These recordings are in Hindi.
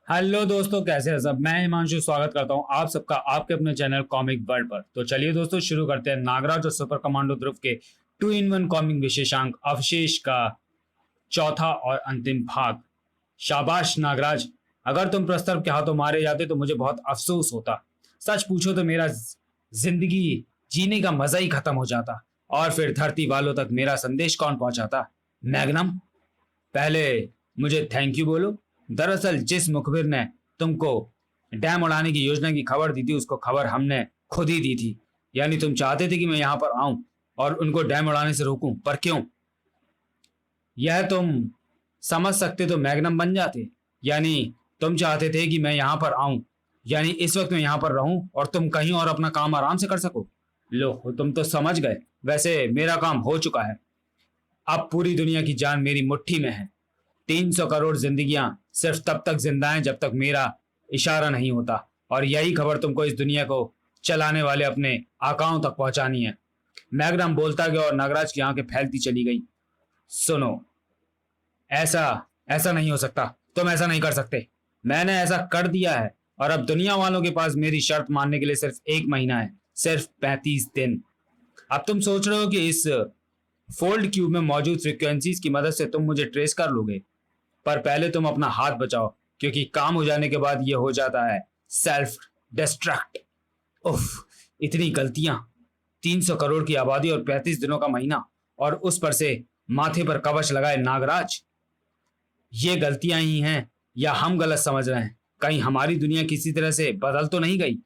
हेलो दोस्तों, कैसे हैं सब। मैं हिमांशु स्वागत करता हूं आप सबका आपके अपने चैनल कॉमिक वर्ल्ड पर। तो चलिए दोस्तों, शुरू करते हैं नागराज और सुपर कमांडो ध्रुव के 2-in-1 कॉमिक विशेषांक अवशेष का चौथा और अंतिम भाग। शाबाश नागराज, अगर तुम प्रस्ताव के हाथों मारे जाते तो मुझे बहुत अफसोस होता। सच पूछो तो मेरा जिंदगी जीने का मजा ही खत्म हो जाता, और फिर धरती वालों तक मेरा संदेश कौन पहुंचाता। मैग्नम, पहले मुझे थैंक यू बोलो। दरअसल जिस मुखबिर ने तुमको डैम उड़ाने की योजना की खबर दी थी, उसको खबर हमने खुद ही दी थी। यानी तुम चाहते थे कि मैं यहां पर आऊं और उनको डैम उड़ाने से रोकूं, पर क्यों? यह तुम समझ सकते तो मैग्नम बन जाते। यानी तुम चाहते थे कि मैं यहां पर आऊं, यानी इस वक्त मैं यहां पर रहूं और तुम कहीं और अपना काम आराम से कर सको। लो, तुम तो समझ गए। वैसे मेरा काम हो चुका है। अब पूरी दुनिया की जान मेरी मुट्ठी में है। 300 करोड़ जिंदगियां सिर्फ तब तक जिंदा हैं जब तक मेरा इशारा नहीं होता, और यही खबर तुमको इस दुनिया को चलाने वाले अपने आकाओं तक पहुंचानी है। मैग्नम बोलता गया और नागराज की आंखें फैलती चली गई। सुनो, ऐसा ऐसा नहीं हो सकता। तुम ऐसा नहीं कर सकते। मैंने ऐसा कर दिया है, और अब दुनिया वालों के पास मेरी शर्त मानने के लिए सिर्फ 1 महीना है, सिर्फ 35 दिन। अब तुम सोच रहे हो कि इस फोल्ड क्यूब में मौजूद फ्रीक्वेंसीज की मदद से तुम मुझे ट्रेस कर लोगे, पर पहले तुम अपना हाथ बचाओ, क्योंकि काम हो जाने के बाद ये हो जाता है सेल्फ डिस्ट्रक्ट। उफ, इतनी गलतियां। 300 करोड़ की आबादी और 35 दिनों का महीना, और उस पर से माथे पर कवच लगाए नागराज। ये गलतियां ही हैं, या हम गलत समझ रहे हैं? कहीं हमारी दुनिया किसी तरह से बदल तो नहीं गई?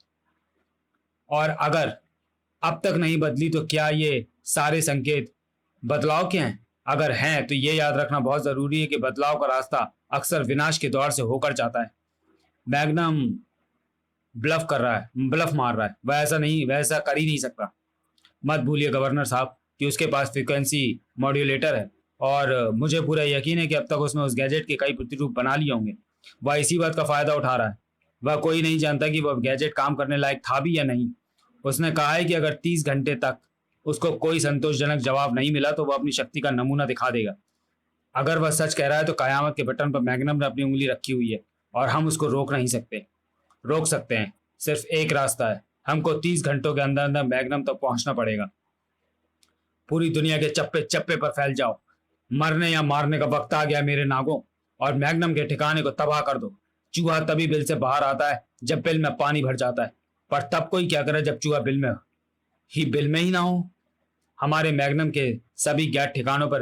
और अगर अब तक नहीं बदली तो क्या ये सारे संकेत बदलाव के हैं? अगर हैं तो ये याद रखना बहुत जरूरी है कि बदलाव का रास्ता अक्सर विनाश के द्वार से होकर जाता है। मैग्नम ब्लफ कर रहा है, ब्लफ मार रहा है। वह ऐसा नहीं, वह ऐसा कर ही नहीं सकता। मत भूलिए गवर्नर साहब कि उसके पास फ्रीक्वेंसी मॉड्यूलेटर है, और मुझे पूरा यकीन है कि अब तक उसने उस गैजेट के कई प्रतिरूप बना लिए होंगे। वह इसी बात का फायदा उठा रहा है। वह कोई नहीं जानता कि वह गैजेट काम करने लायक था भी या नहीं। उसने कहा है कि अगर 30 घंटे तक उसको कोई संतोषजनक जवाब नहीं मिला तो वह अपनी शक्ति का नमूना दिखा देगा। अगर वह सच कह रहा है तो कयामत के बटन पर मैग्नम ने अपनी उंगली रखी हुई है, और हम उसको रोक नहीं सकते। रोक सकते हैं, सिर्फ एक रास्ता है। हमको 30 घंटों के अंदर अंदर मैग्नम तक पहुंचना पड़ेगा। पूरी दुनिया के चप्पे चप्पे पर फैल जाओ। मरने या मारने का वक्त आ गया मेरे नागों, और मैग्नम के ठिकाने को तबाह कर दो। चूहा तभी बिल से बाहर आता है जब बिल में पानी भर जाता है, पर तब कोई क्या करे जब चूहा बिल में ही ना हो। हमारे मैग्नम के सभी ज्ञात ठिकानों पर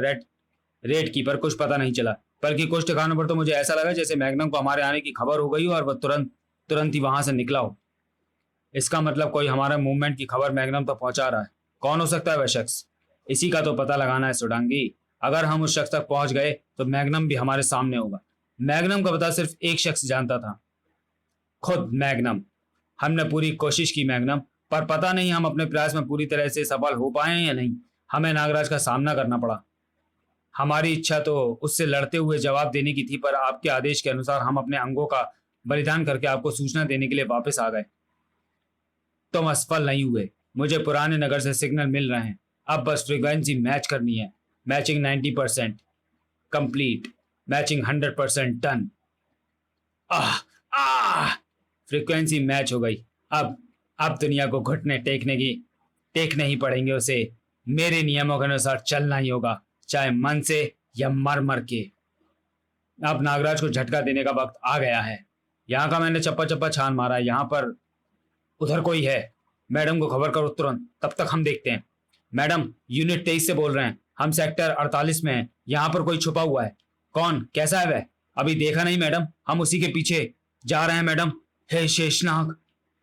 रेड की पर कुछ पता नहीं चला, बल्कि कुछ ठिकानों पर तो मुझे ऐसा लगा जैसे मैग्नम को हमारे आने की खबर हो गई हो और वह तुरंत तुरंत ही वहां से निकला हो। इसका मतलब कोई हमारे मूवमेंट की खबर मैग्नम तक पहुंचा रहा है। कौन हो सकता है वह शख्स? इसी का तो पता लगाना है सुडांगी। अगर हम उस शख्स तक पहुंच गए तो मैग्नम भी हमारे सामने होगा। मैग्नम का पता सिर्फ एक शख्स जानता था, खुद मैग्नम। हमने पूरी कोशिश की मैग्नम, पर पता नहीं हम अपने प्रयास में पूरी तरह से सफल हो पाए हैं या नहीं। हमें नागराज का सामना करना पड़ा। हमारी इच्छा तो उससे लड़ते हुए जवाब देने की थी, पर आपके आदेश के अनुसार हम अपने अंगों का बलिदान करके आपको सूचना देने के लिए वापस आ गए। तुम असफल नहीं हुए। मुझे पुराने नगर से सिग्नल मिल रहे हैं। अब बस फ्रीक्वेंसी मैच करनी है। Matching 90% complete, matching 100% done. Ah ah, frequency match हो गई। अब अब दुनिया को घुटने टेकने ही पड़ेंगे। उसे मेरे नियमों के अनुसार चलना ही होगा, चाहे मन से या मर मर के। अब नागराज को झटका देने का वक्त आ गया है। यहाँ का मैंने चप्पा चप्पा छान मारा है। यहाँ पर उधर कोई है। मैडम को खबर करो तुरंत, तब तक हम देखते हैं। मैडम, यूनिट 23 से बोल रहे हैं। हम सेक्टर 48 में हैं। यहाँ पर कोई छुपा हुआ है। कौन? कैसा है वह? अभी देखा नहीं मैडम, हम उसी के पीछे जा रहे हैं मैडम। हे शेषनाग,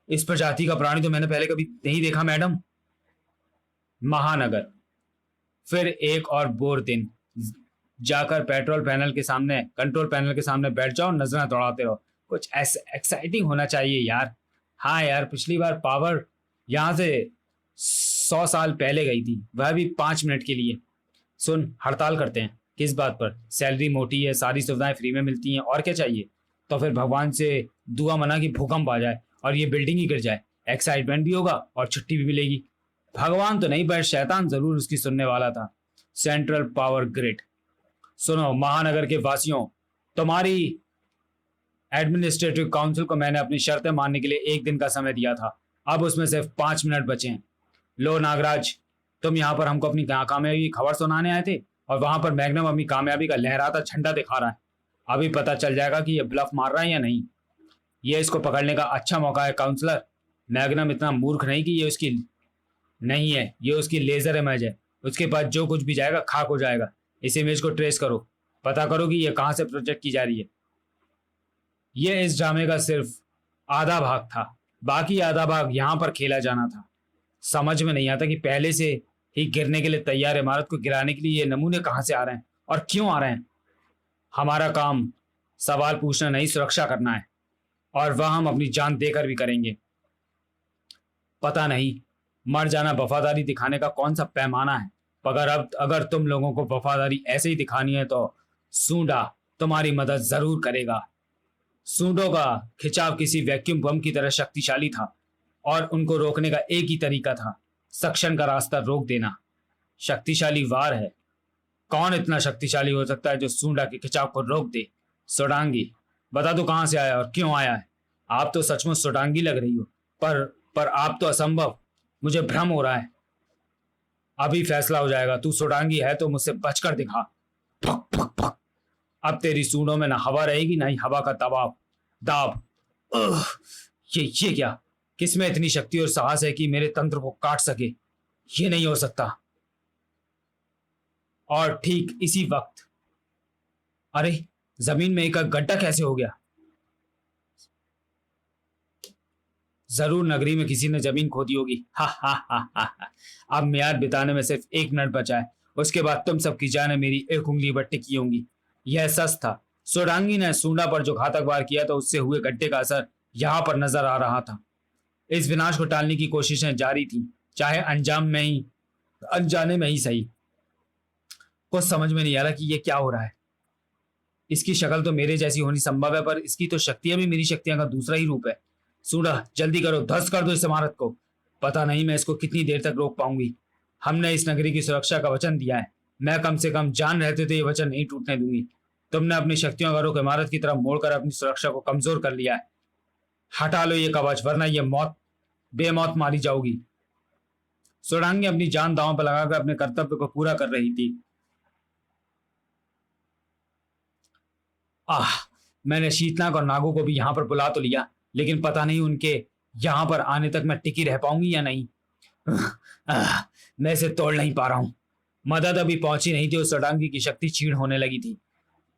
इस प्रजाति का प्राणी तो मैंने पहले कभी नहीं देखा मैडम। महानगर। फिर एक और बोर दिन। जाकर कंट्रोल पैनल के सामने बैठ जाओ, नजर दौड़ाते रहो। कुछ ऐसा एक्साइटिंग होना चाहिए यार। हाँ यार, पिछली बार पावर यहाँ से 100 साल पहले गई थी, वह भी 5 मिनट के लिए। सुन, हड़ताल करते हैं। किस बात पर? सैलरी मोटी है, सारी सुविधाएं फ्री में मिलती हैं, और क्या चाहिए? तो फिर भगवान से दुआ मना कि भूकंप आ जाए और ये बिल्डिंग ही गिर जाए। एक्साइटमेंट भी होगा और छुट्टी भी मिलेगी। भगवान तो नहीं, पर शैतान जरूर उसकी सुनने वाला था। Central power grid. सुनो महानगर के वासियों, तुम्हारी एडमिनिस्ट्रेटिव काउंसिल को मैंने अपनी शर्तें मानने के लिए 1 दिन का समय दिया था। अब उसमें सिर्फ 5 मिनट बचे हैं। लो नागराज, तुम यहाँ पर हमको अपनी कामयाबी की खबर सुनाने आए थे और वहां पर मैग्नम अपनी कामयाबी का लहराता झंडा दिखा रहा है। अभी पता चल जाएगा कि ये ब्लफ मार रहा है या नहीं। ये इसको पकड़ने का अच्छा मौका है काउंसलर। मैग्नम इतना मूर्ख नहीं कि ये उसकी नहीं है, ये उसकी लेजर इमेज है। उसके पास जो कुछ भी जाएगा खाक हो जाएगा। इस इमेज को ट्रेस करो, पता करो कि ये कहाँ से प्रोजेक्ट की जा रही है। ये इस ड्रामे का सिर्फ आधा भाग था, बाकी आधा भाग यहाँ पर खेला जाना था। समझ में नहीं आता कि पहले से ही गिरने के लिए तैयार इमारत को गिराने के लिए ये नमूने कहाँ से आ रहे हैं और क्यों आ रहे हैं। हमारा काम सवाल पूछना नहीं, सुरक्षा करना है, और वह हम अपनी जान देकर भी करेंगे। पता नहीं मर जाना वफादारी दिखाने का कौन सा पैमाना है, मगर अब अगर तुम लोगों को वफादारी ऐसे ही दिखानी है तो सूंडा तुम्हारी मदद जरूर करेगा। सूंडों का खिंचाव किसी वैक्यूम बम की तरह शक्तिशाली था और उनको रोकने का एक ही तरीका था, सक्शन का रास्ता रोक देना। शक्तिशाली वार है। कौन इतना शक्तिशाली हो सकता है जो सूंडा के खिंचाव को रोक दे? सोडांगी, बता दो कहां से आया और क्यों आया है। आप तो सचमुच सोडांगी लग रही हो, पर आप तो असंभव। मुझे भ्रम हो रहा है। अभी फैसला हो जाएगा। तू सोडांगी है तो मुझसे बचकर दिखा। Fuck fuck fuck. अब तेरी सूंडों में ना हवा रहेगी ना ही हवा का दबाव दाब। उह, ये क्या? किसमें इतनी शक्ति और साहस है कि मेरे तंत्र को काट सके? ये नहीं हो सकता। और ठीक इसी वक्त, अरे जमीन में एक गड्ढा कैसे हो गया? जरूर नगरी में किसी ने जमीन खोदी होगी। हा हा हा हा हा। अब मियाद बिताने में सिर्फ 1 मिनट बचा है, उसके बाद तुम सबकी जाने मेरी एक उंगली पर टिकी होंगी। यह सच था। सोडांगी ने सूंडा पर जो घातक वार किया तो उससे हुए गड्ढे का असर यहाँ पर नजर आ रहा था। इस विनाश को टालने की कोशिशें जारी थी, चाहे अनजाने में ही सही। कुछ समझ में नहीं आ रहा कि ये क्या हो रहा है। इसकी शक्ल तो मेरे जैसी होनी संभव है, पर इसकी तो शक्तियां भी मेरी शक्तियां का दूसरा ही रूप है। सूंडा, जल्दी करो, ध्वस्त कर दो इस इमारत को। पता नहीं मैं इसको कितनी देर तक रोक पाऊंगी। हमने इस नगरी की सुरक्षा का वचन दिया है। मैं कम से कम जान रहते तो ये वचन नहीं टूटने दूंगी। तुमने अपनी शक्तियों का रुख इमारत की तरफ मोड़कर अपनी सुरक्षा को कमजोर कर लिया है। हटा लो ये कवच, वरना ये बेमौत मारी जाओगी। सोडांगी अपनी जान दांव पर लगाकर अपने कर्तव्य को पूरा कर रही थी। आह, मैंने शीतनाग और नागों को भी यहाँ पर बुला तो लिया, लेकिन पता नहीं उनके यहाँ पर आने तक मैं टिकी रह पाऊंगी या नहीं। मैं इसे तोड़ नहीं पा रहा हूं। मदद अभी पहुंची नहीं थी और सोडांगी की शक्ति क्षीण होने लगी थी।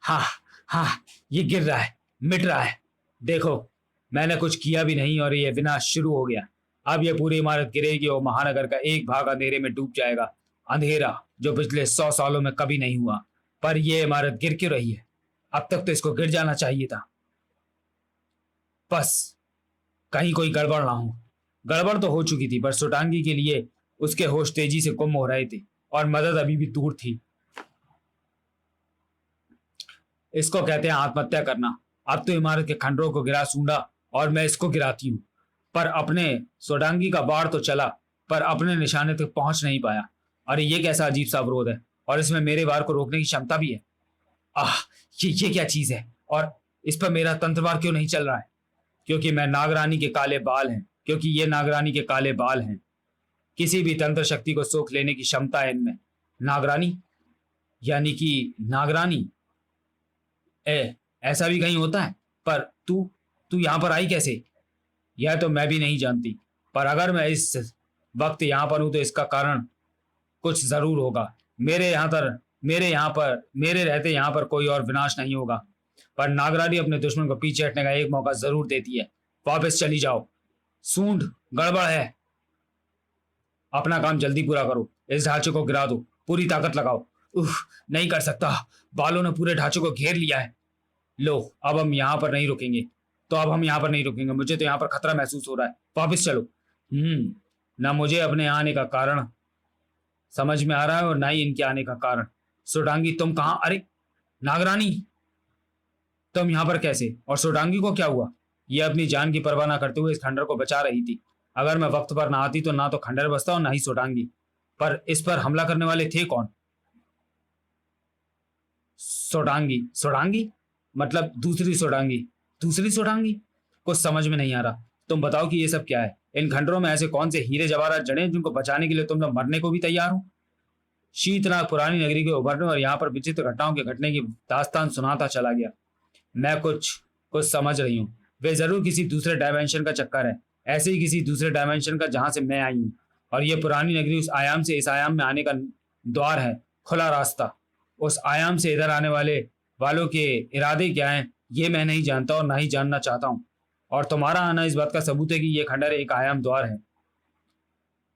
हाँ हाँ, ये गिर रहा है, मिट रहा है। देखो, मैंने कुछ किया भी नहीं और ये विनाश शुरू हो गया। अब ये पूरी इमारत गिरेगी और महानगर का एक भाग अंधेरे में डूब जाएगा। अंधेरा जो पिछले 100 सालों में कभी नहीं हुआ। पर यह इमारत गिर क्यों रही है? अब तक तो इसको गिर जाना चाहिए था। बस कहीं कोई गड़बड़ ना हो। गड़बड़ तो हो चुकी थी, पर सोटांगी के लिए उसके होश तेजी से गुम हो रहे थे और मदद अभी भी दूर थी। इसको कहते हैं आत्महत्या करना। अब तो इमारत के खंडरों को गिरा सूंडा और मैं इसको गिराती हूँ। पर अपने सोडांगी का बाढ़ तो चला, पर अपने निशाने तक पहुंच नहीं पाया। अरे ये कैसा अजीब सा अवरोध है, और इसमें मेरे वार को रोकने की क्षमता भी है। आह, ये क्या चीज है? और इस पर मेरा तंत्रवार क्यों नहीं चल रहा है? क्योंकि मैं नागरानी के काले बाल हैं, क्योंकि ये नागरानी के काले बाल हैं। किसी भी तंत्र शक्ति को सोख लेने की क्षमता है इनमें। नागरानी यानी कि नागरानी, ऐसा भी कहीं होता है? पर तू तू यहां पर आई कैसे? यह तो मैं भी नहीं जानती, पर अगर मैं इस वक्त यहां पर हूं तो इसका कारण कुछ जरूर होगा। मेरे रहते यहाँ पर कोई और विनाश नहीं होगा। पर नागरानी अपने दुश्मन को पीछे हटने का एक मौका जरूर देती है। वापस चली जाओ। सूंड, गड़बड़ है। अपना काम जल्दी पूरा करो। इस ढांचे को गिरा दो, पूरी ताकत लगाओ। उफ, नहीं कर सकता। बालों ने पूरे ढांचे को घेर लिया है। लो, अब हम यहाँ पर नहीं रुकेंगे। तो अब हम यहाँ पर नहीं रुकेंगे। मुझे तो यहाँ पर खतरा महसूस हो रहा है। वापस चलो। ना मुझे अपने आने का कारण समझ में आ रहा है और ना ही इनके आने का कारण। सोडांगी, तुम कहां? अरे नागरानी, तुम यहां पर कैसे? और सोडांगी को क्या हुआ? यह अपनी जान की परवाह ना करते हुए इस खंडर को बचा रही थी। अगर मैं वक्त पर ना आती तो ना तो खंडर बचता और ना ही सोडांगी। पर इस पर हमला करने वाले थे कौन? सोडांगी? सोडांगी मतलब दूसरी सोडांगी। दूसरी सुडांगी? कुछ समझ में नहीं आ रहा। तुम बताओ कि ये सब क्या है? इन खंडरों में ऐसे कौन से हीरे जवाहरात जड़े हैं जिनको बचाने के लिए तुम लोग मरने को भी तैयार हो? शीतनाग पुरानी नगरी के उभरने और यहाँ पर विचित्र घटनाओं के घटने की दास्तान सुनाता चला गया। मैं कुछ कुछ समझ रही हूँ। वे जरूर किसी दूसरे डायमेंशन का चक्कर है, ऐसे ही किसी दूसरे डायमेंशन का जहां से मैं आई हूँ। और ये पुरानी नगरी उस आयाम से इस आयाम में आने का द्वार है, खुला रास्ता। उस आयाम से इधर आने वालों के इरादे क्या हैं ये मैं नहीं जानता और ना ही जानना चाहता हूँ। और तुम्हारा आना इस बात का सबूत है कि ये खंडर एक आयाम द्वार है।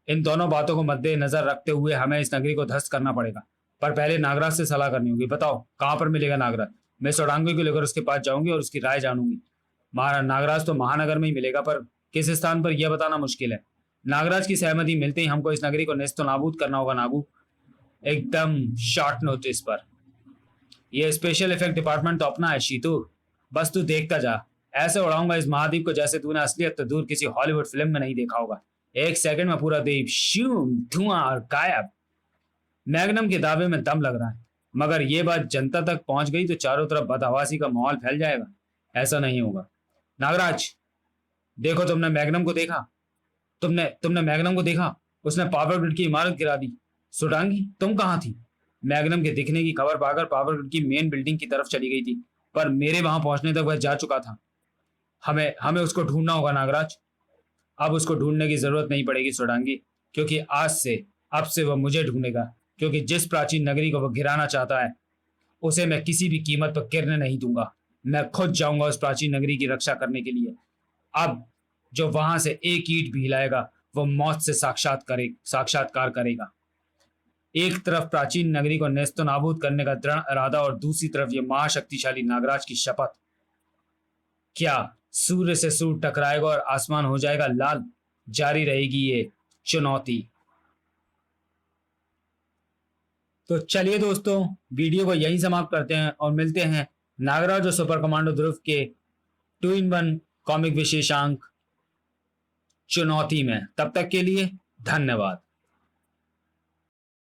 इन दोनों बातों को मद्देनजर रखते हुए हमें इस नगरी को ध्वस्त करना पड़ेगा, पर पहले नागराज से सलाह करनी होगी। बताओ कहाँ पर मिलेगा नागराज? मैं सोडांगी को लेकर उसके पास जाऊंगी और उसकी राय जानूंगी। नागराज तो महानगर में ही मिलेगा, पर किस स्थान पर यह बताना मुश्किल है। नागराज की सहमति मिलते ही हमको इस नगरी को नेस्तो नाबूद करना होगा नागू, एकदम शॉर्ट नोटिस पर। यह स्पेशल इफेक्ट डिपार्टमेंट तो अपना है शीतू, बस तू देखता जा। ऐसे उड़ाऊंगा इस महाद्वीप को जैसे तूने असलियत तो दूर किसी हॉलीवुड फिल्म में नहीं देखा होगा। एक सेकंड में पूरा द्वीप शूम धुआं और गायब। मैग्नम के दावे में दम लग रहा है, मगर यह बात जनता तक पहुंच गई तो चारों तरफ बदहवासी का माहौल फैल जाएगा। ऐसा नहीं होगा। नागराज, देखो तुमने मैग्नम को देखा? तुमने मैग्नम को देखा? उसने पावर ग्रिड की इमारत गिरा दी। सुडांगी, तुम कहाँ थी? मैग्नम के दिखने की खबर पाकर पावर ग्रिड की मेन बिल्डिंग की तरफ चली गई थी, पर मेरे वहां पहुंचने तक वह जा चुका था। हमें उसको ढूंढना होगा नागराज। अब उसको ढूंढने की जरूरत नहीं पड़ेगी सुडांगी, क्योंकि अब से वह मुझे ढूंढेगा। क्योंकि जिस प्राचीन नगरी को वह गिराना चाहता है उसे मैं किसी भी कीमत पर गिरने नहीं दूंगा। मैं खुद जाऊंगा उस प्राचीन नगरी की रक्षा करने के लिए। अब जो वहां से एक ईंट भी हिलाएगा वो मौत से साक्षात्कार करेगा। एक तरफ प्राचीन नगरी को नेस्तो नाबूद करने का दृढ़ इरादा और दूसरी तरफ ये महाशक्तिशाली नागराज की शपथ। क्या सूर्य से सूर्य टकराएगा और आसमान हो जाएगा लाल? जारी रहेगी ये चुनौती। तो चलिए दोस्तों, वीडियो को यहीं समाप्त करते हैं और मिलते हैं नागराज और सुपर कमांडो ध्रुव के 2-in-1 कॉमिक विशेषांक चुनौती में। तब तक के लिए धन्यवाद।